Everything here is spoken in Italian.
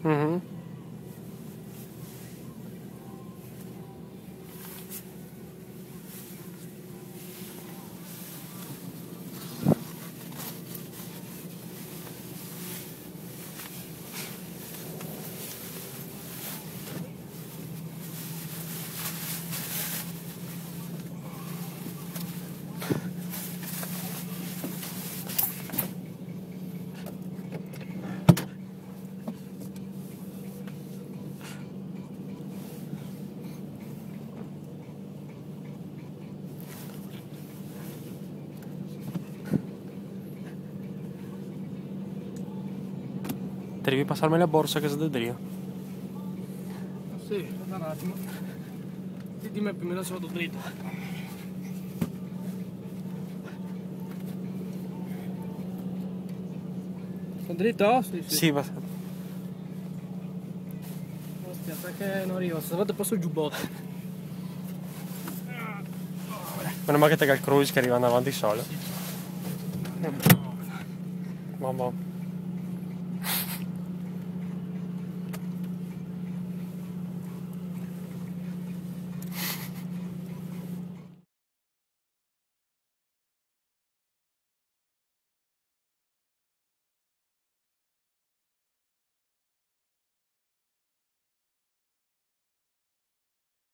Mhm. Devi passarmi la borsa a casa del Drio. Sì, aspetta un attimo. Dimmi più o meno se vado dritto. Sono dritto? Sì, sì. Sì, basta. Aspetta che non arrivo, se vado passo il giubbotto. Meno male che te il cruise che arriva avanti solo. Mamma.